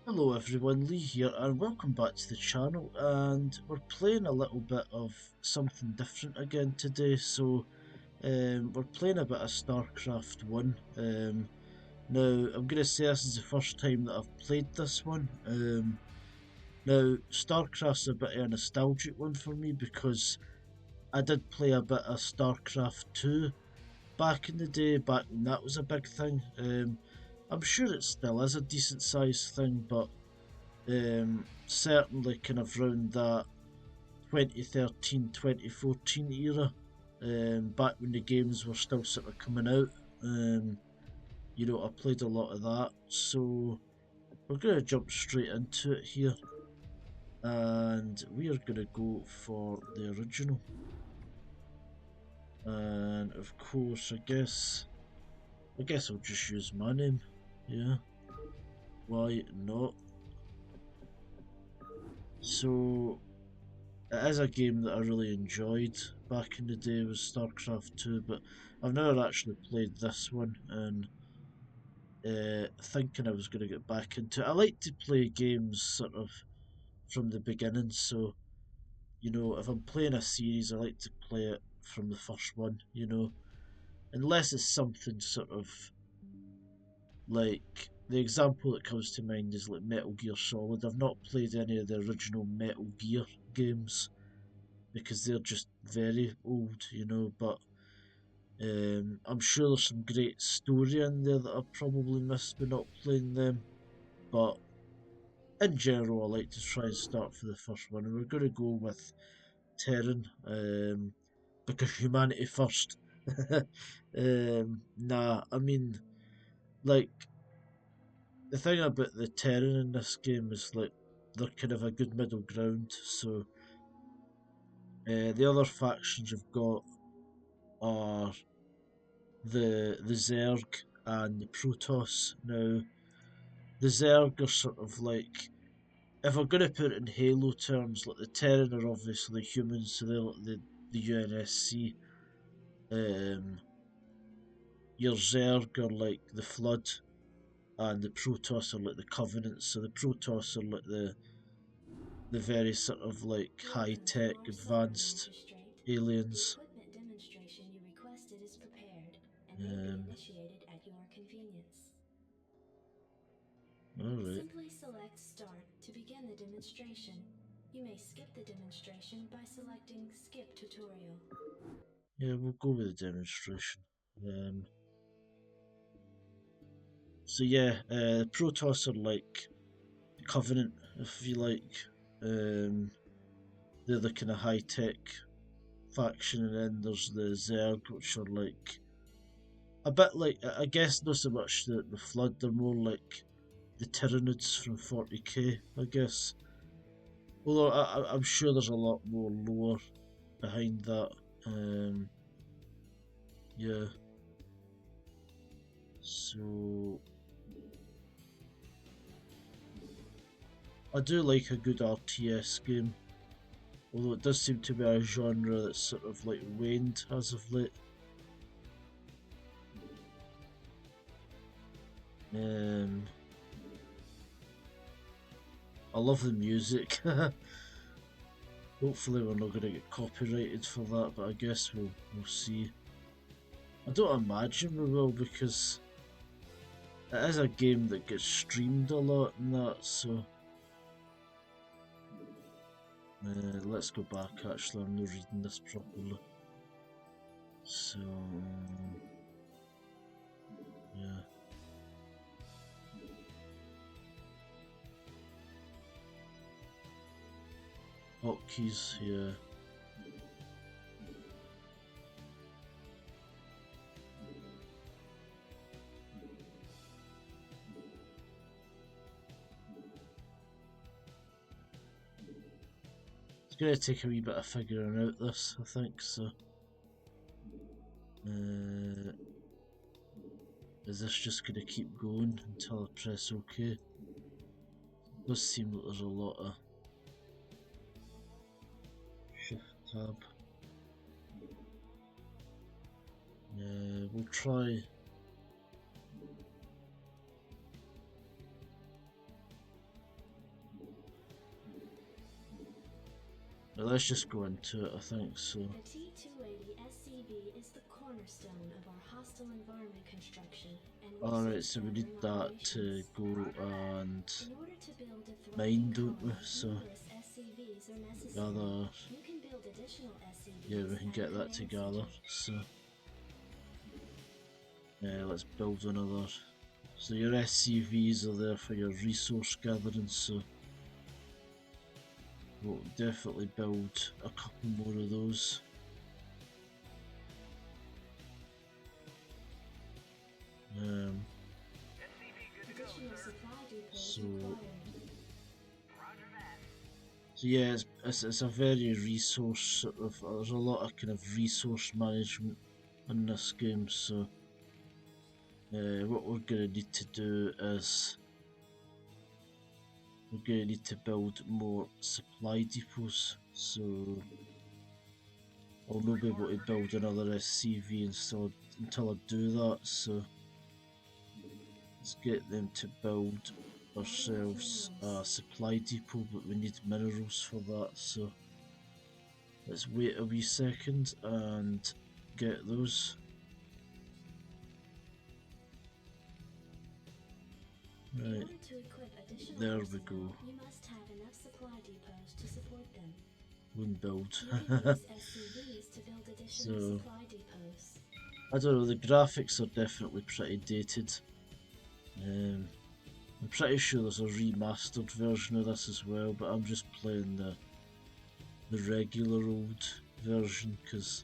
Hello everyone, Lee here and welcome back to the channel, and we're playing a little bit of something different again today. We're playing a bit of StarCraft 1. Now I'm going to say this is the first time that I've played this one. Now StarCraft's a bit of a nostalgic one for me because I did play a bit of StarCraft 2 back in the day, back when that was a big thing. I'm sure it still is a decent sized thing, but certainly kind of around that 2013, 2014 era, back when the games were still sort of coming out. Um, I played a lot of that, so we're going to jump straight into it here, and we are going to go for the original. And of course, I guess I'll just use my name. Yeah, why not? So it is a game that I really enjoyed back in the day with StarCraft 2, but I've never actually played this one, and thinking I was going to get back into it. I like to play games sort of from the beginning, so if I'm playing a series, I like to play it from the first one, unless it's something sort of like the example that comes to mind is like Metal Gear Solid. I've not played any of the original Metal Gear games because they're just very old, but I'm sure there's some great story in there that I probably missed by not playing them. But in general, I like to try and start for the first one, and we're going to go with Terran, because humanity first. Nah, I mean, like, the thing about the Terran in this game is like they're kind of a good middle ground. So the other factions you've got are the Zerg and the Protoss. Now, the Zerg are sort of like, if we're going to put it in Halo terms, like the Terran are obviously humans, so they're like the UNSC. Um, your Zerg are like the Flood, and the Protoss are like the Covenant. So the Protoss are like the very sort of like high tech, Large-scale advanced magistrate, the aliens. equipment demonstration you requested is prepared and may be Um, initiated at your convenience. all right. Simply select Start to begin the demonstration. You may skip the demonstration by selecting Skip Tutorial. Yeah, we'll go with the demonstration. Um, so yeah, Protoss are like the Covenant, if you like. Um, they're the kind of high tech faction, and then there's the Zerg, which are like a bit like, I guess not so much the Flood, they're more like the Tyranids from 40k, I guess. Although I'm sure there's a lot more lore behind that. Um, yeah, so I do like a good RTS game, although it does seem to be a genre that's sort of like waned as of late. Um, I love the music. Hopefully we're not going to get copyrighted for that, but I guess we'll see. I don't imagine we will because it is a game that gets streamed a lot and that. So let's go back. Actually, I'm not reading this properly. So yeah, hotkeys. Yeah. It's gonna take a wee bit of figuring out this, I think. So, uh, is this just gonna keep going until I press OK? It does seem like there's a lot of shift tab. Yeah, we'll try. let's just go into it, I think, so. The T-280 SCV is the cornerstone of our hostile environment construction and Alright, resource so we need gathering that to operations. go and In order to build a mine, thriving don't we? colony, So, numerous SCVs are necessary. gather, You can build additional SCVs yeah, we can at get a that command together, center. so. Let's build another. So your SCVs are there for your resource gathering, so we'll definitely build a couple more of those. Additional supply depots So, required. so yeah, it's a very resource sort of. There's a lot of kind of resource management in this game, so what we're gonna need to do is we're gonna need to build more supply depots. So I'll not be able to build another SCV until I do that. So let's get them to build ourselves a supply depot, but we need minerals for that. So let's wait a wee second and get those. Right, there we go. You must have enough supply depots to support them. One build. You can use SCVs to build additional So supply depots. I don't know, the graphics are definitely pretty dated. I'm pretty sure there's a remastered version of this as well, but I'm just playing the regular old version because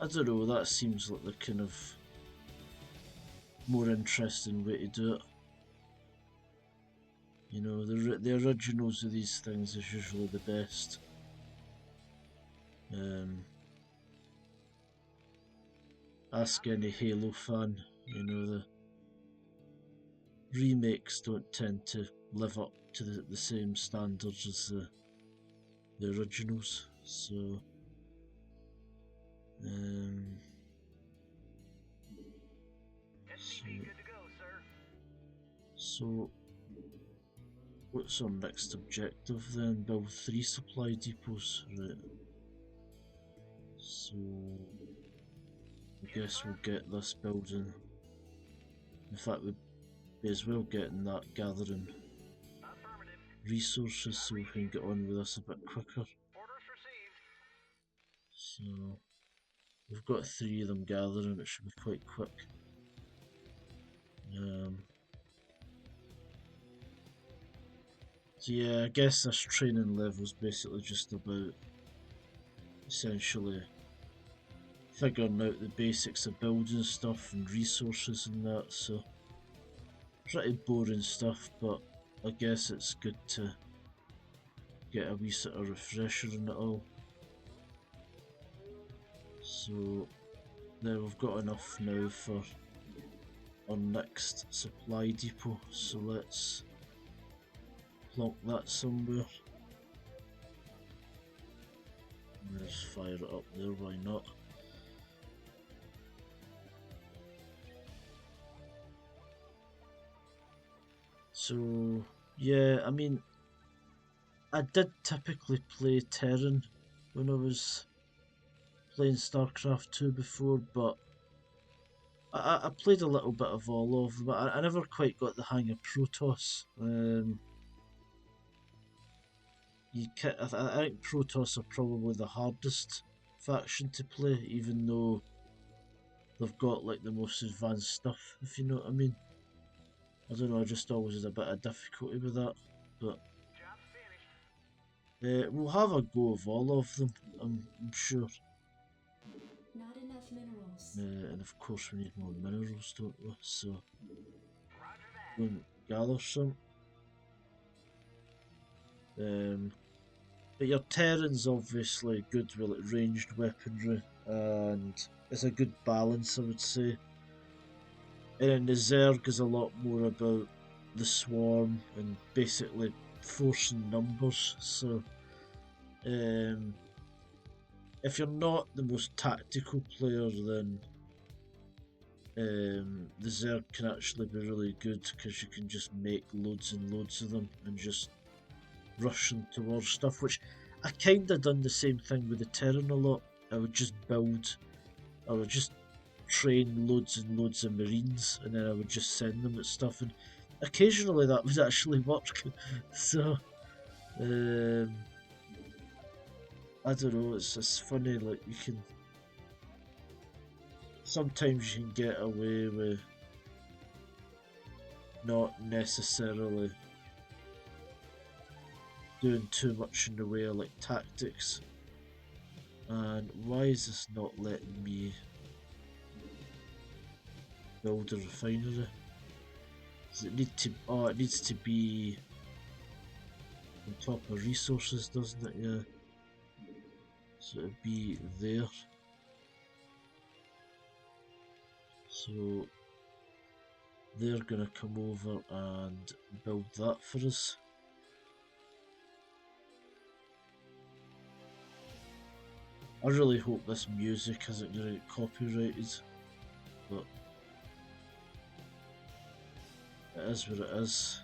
I don't know, that seems like the kind of more interesting way to do it. You know, the originals of these things is usually the best. Ask any Halo fan, you know, the remakes don't tend to live up to the same standards as the originals. So, so what's our next objective then? Build 3 supply depots, right? So I guess we'll get this building. In fact, we may as well getting that gathering resources so we can get on with this a bit quicker. So we've got 3 of them gathering, it should be quite quick. So yeah, I guess this training level is basically just about essentially figuring out the basics of building stuff and resources and that, so pretty boring stuff, but I guess it's good to get a wee sort of refresher in it all. So there, we've got enough now for our next supply depot, so let's plonk that somewhere. Let's fire it up there, why not? So yeah, I mean, I did typically play Terran when I was playing StarCraft 2 before, but I played a little bit of all of them. I never quite got the hang of Protoss. I think Protoss are probably the hardest faction to play, even though they've got like the most advanced stuff, if you know what I mean. I don't know, I just always had a bit of difficulty with that, but we'll have a go of all of them, I'm sure. Not enough minerals. And of course we need more minerals, don't we? So go and gather some. But your Terran's obviously good with like ranged weaponry, and it's a good balance, I would say. And then the Zerg is a lot more about the swarm and basically forcing numbers. So, if you're not the most tactical player, then the Zerg can actually be really good because you can just make loads and loads of them and just rush them towards stuff, which I kind of done the same thing with the Terran a lot. I would just build, I would just train loads and loads of Marines, and then I would just send them at stuff, and occasionally that would actually work. So, I don't know. It's just funny. Like you can sometimes you can get away with not necessarily doing too much in the way of like tactics. And why is this not letting me build a refinery? Does it need to? Oh, it needs to be on top of resources, doesn't it? Yeah. So it'd be there. So they're gonna come over and build that for us. I really hope this music isn't gonna get copyrighted, but it is what it is.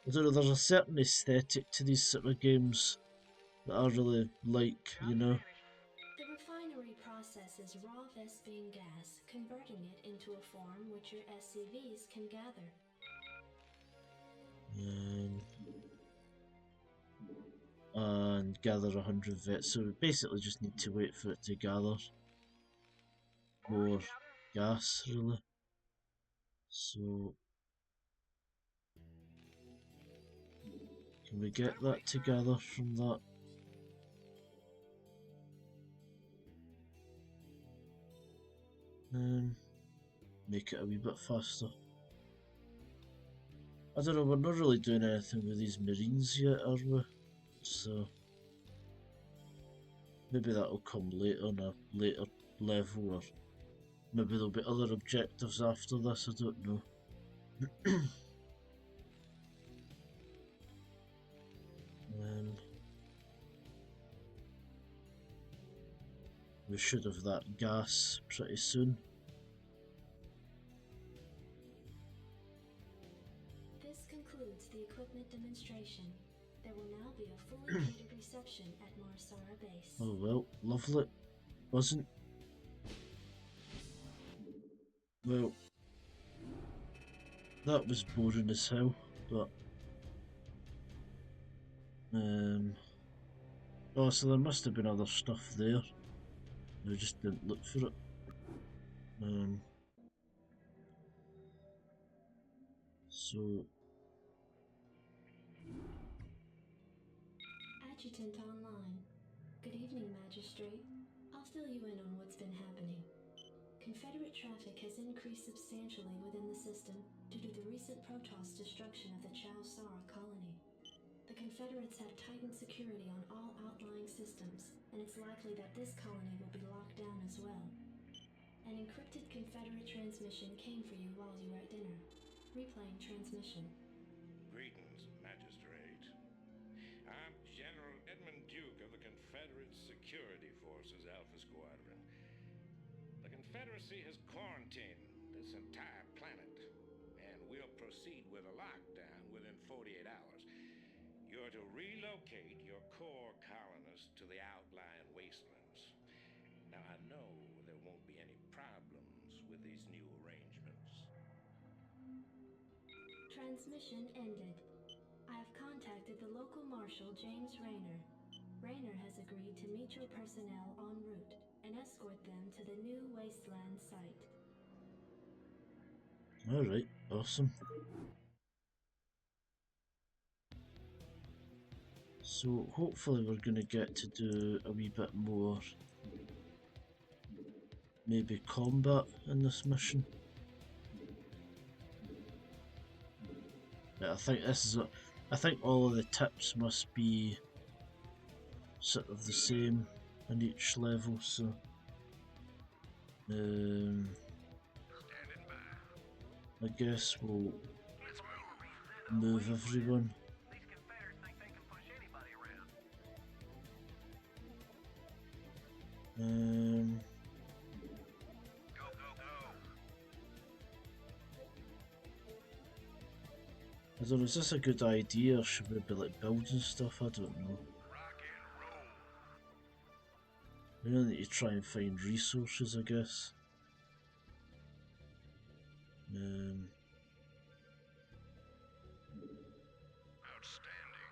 I don't know, there's a certain aesthetic to these sort of games that I really like, you know. The refinery processes raw Vespene gas, converting it into a form which your SCVs can gather. And gather 100 vets, so we basically just need to wait for it to gather more gas, really. So, can we get that to gather from that? Make it a wee bit faster. I don't know, we're not really doing anything with these Marines yet, are we? So, maybe that'll come later on a later level, or maybe there'll be other objectives after this, I don't know. We should have that gas pretty soon. This concludes the equipment demonstration. There will now be a fully catered reception at Marsara Base. Oh well, lovely. Wasn't? Well, that was boring as hell, but oh, so there must have been other stuff there. We just didn't look for it. So Adjutant online. Good evening, Magistrate. I'll fill you in on what's been happening. Confederate traffic has increased substantially within the system due to the recent Protoss destruction of the Chow Sara colony. The Confederates have tightened security on all outlying systems, and it's likely that this colony will be locked down as well. An encrypted Confederate transmission came for you while you were at dinner. Replaying transmission. Greetings, Magistrate. I'm General Edmund Duke of the Confederate Security Forces Alpha Squadron. The Confederacy has quarantined this entire planet, and we'll proceed with a lockdown within 48 hours. You're to relocate your core colonists to the outlying wastelands. Now, I know there won't be any problems with these new arrangements. Transmission ended. I have contacted the local marshal, James Rayner. Rayner has agreed to meet your personnel en route and escort them to the new wasteland site. alright, awesome. So hopefully we're gonna get to do a wee bit more maybe combat in this mission. Yeah, I think this is I think all of the tips must be sort of the same in each level, so I guess we'll move everyone. I don't know, is this a good idea or should we be like building stuff? I don't know. We really need to try and find resources, I guess. Outstanding.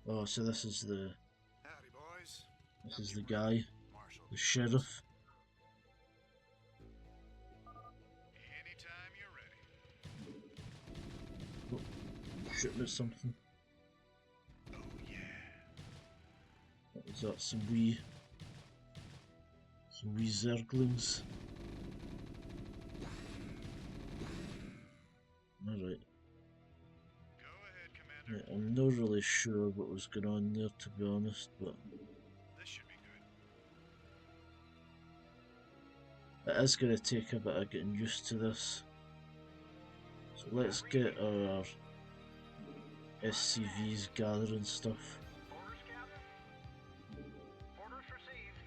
Oh, so this is the Howdy, boys. this is the guy, Marshal. the sheriff. Anytime you're ready. Oh, shooting at something. Oh yeah. What was that? Some wee zerglings. Alright. Go ahead, Commander. Yeah, I'm not really sure what was going on there, to be honest, but This should be good. it is going to take a bit of getting used to this. So let's get our SCVs gathering stuff. Orders, Captain. Orders received.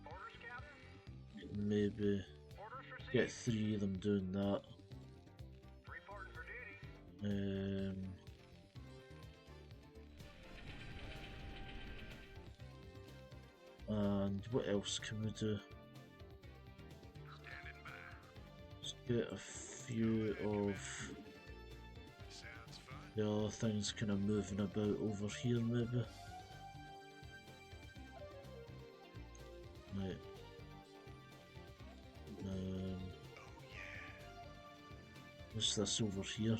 Orders, Captain. Maybe Orders received. get 3 of them doing that. Reporting for duty. And what else can we do? Standing by. Let's get a few of Sounds fun. the other things kind of moving about over here, maybe. Right. Oh yeah. What's this over here?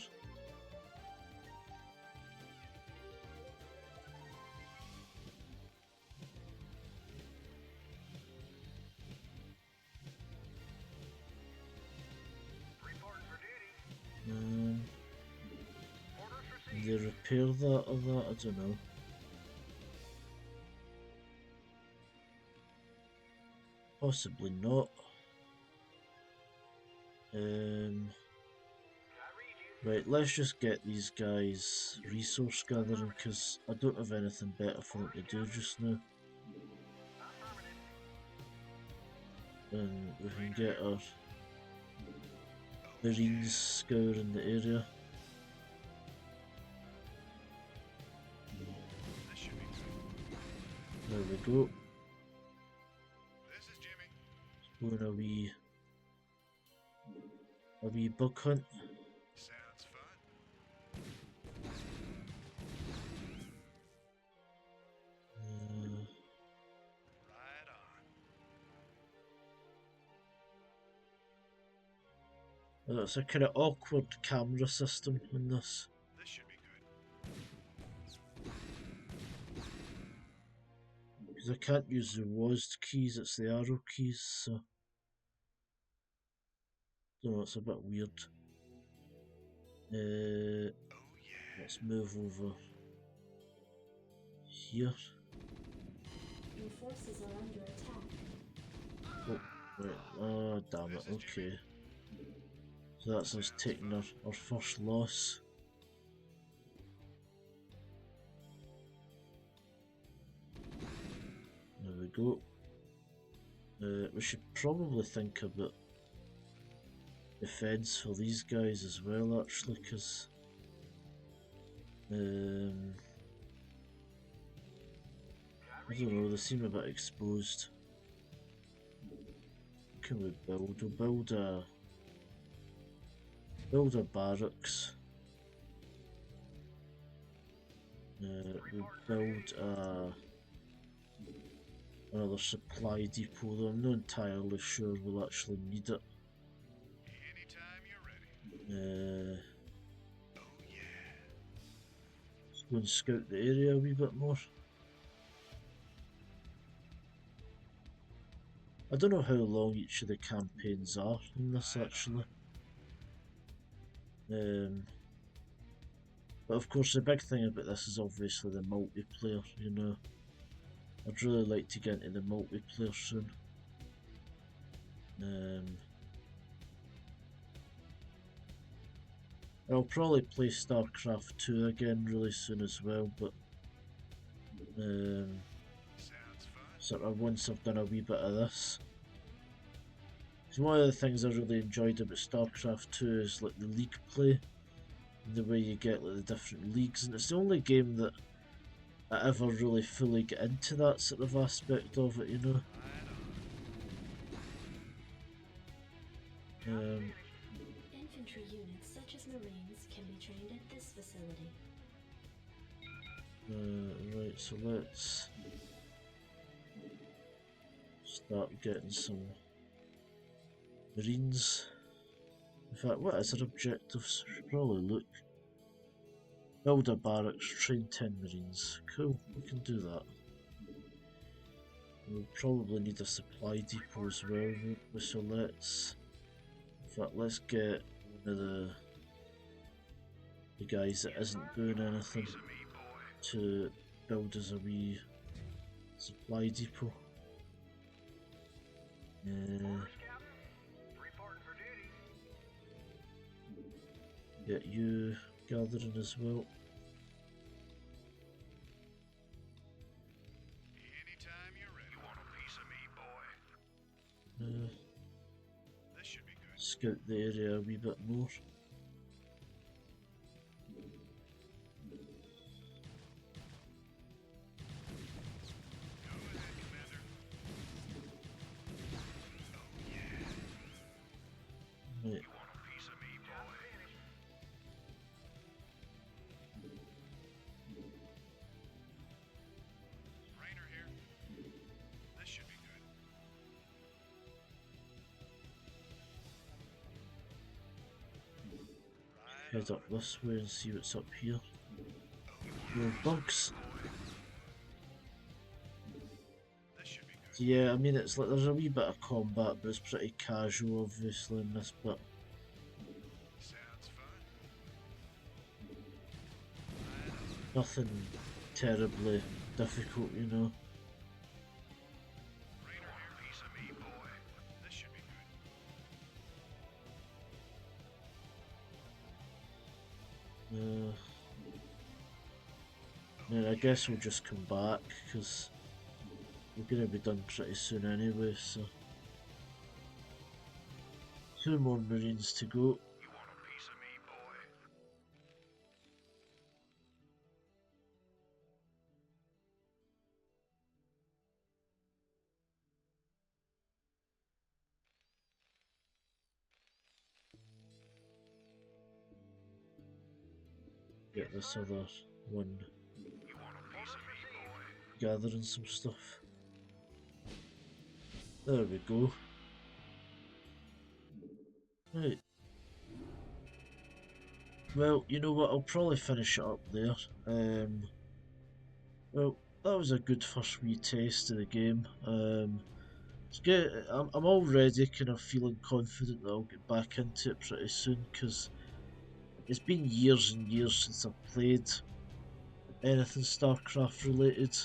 Reporting for duty. Orders Can received. they repair that or that? I don't know. Possibly not. I read you. Right, let's just get these guys resource gathering because I don't have anything better for them to do just now. Affirmative. And we can get our marines scouring the area. This should be good. There we go. This is Jimmy. Going a wee bug hunt. Sounds fun. Right on. It's a kind of awkward camera system in this. This should be good. Because I can't use the WASD keys, it's the arrow keys, so don't know, it's a bit weird. Oh yeah. Let's move over here. Your forces are under attack. Oh, right. Oh, damn it, okay. So that's us taking our first loss. There we go. We should probably think about defense for these guys as well, actually, because I don't know, they seem a bit exposed. What can we build? We'll build a barracks. We'll build another supply depot, though I'm not entirely sure we'll actually need it. Anytime you're ready. Oh yeah. Let's go and scout the area a wee bit more. I don't know how long each of the campaigns are in this actually. But of course the big thing about this is obviously the multiplayer, you know. I'd really like to get into the multiplayer soon. I'll probably play StarCraft 2 again really soon as well, but Sounds fun. sort of once I've done a wee bit of this. So one of the things I really enjoyed about StarCraft 2 is like the league play, and the way you get like the different leagues, and it's the only game that I ever really fully get into that sort of aspect of it, you know. Infantry units such as Marines can be trained at this facility. Right, so let's start getting some Marines. In fact, what is our objectives? Should probably look. Build a barracks, train 10 Marines. Cool, we can do that. We'll probably need a supply depot as well, won't we? So let's... In fact, let's get one of the guys that isn't doing anything to build us a wee supply depot. Get you gathering as well. Anytime you're ready. You want a piece of me, boy? This should be good. Scout the area a wee bit more. Right. You want a piece of me, boy? Rainer here. This should be good. Head up this way and see what's up here. More bugs. This should be good. So yeah, I mean it's like there's a wee bit of combat, but it's pretty casual obviously in this bit. Sounds fun. Nothing terribly difficult, you know. Rainer here, piece of me, boy. This should be good. Yeah, I guess we'll just come back because we're gonna be done pretty soon anyway. So 2 more Marines to go. You want a piece of me, boy? Get this other one You want a piece of me, boy? gathering some stuff. There we go. Right. Well, you know what? I'll probably finish it up there. Well, that was a good first wee taste of the game. It's good. I'm already kind of feeling confident that I'll get back into it pretty soon because it's been years and years since I've played anything StarCraft related.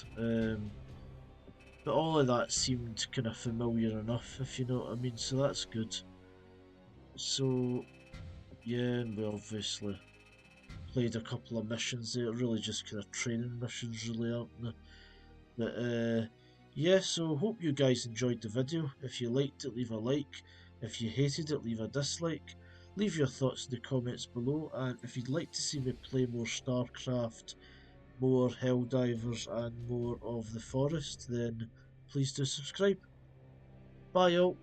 But all of that seemed kind of familiar enough, if you know what I mean. So that's good. So yeah, and we obviously played a couple of missions there, really just kind of training missions really, aren't they? But yeah, so hope you guys enjoyed the video. If you liked it, leave a like. If you hated it, leave a dislike. Leave your thoughts in the comments below, and if you'd like to see me play more StarCraft, more Helldivers and more of the Forest, then please do subscribe. Bye all.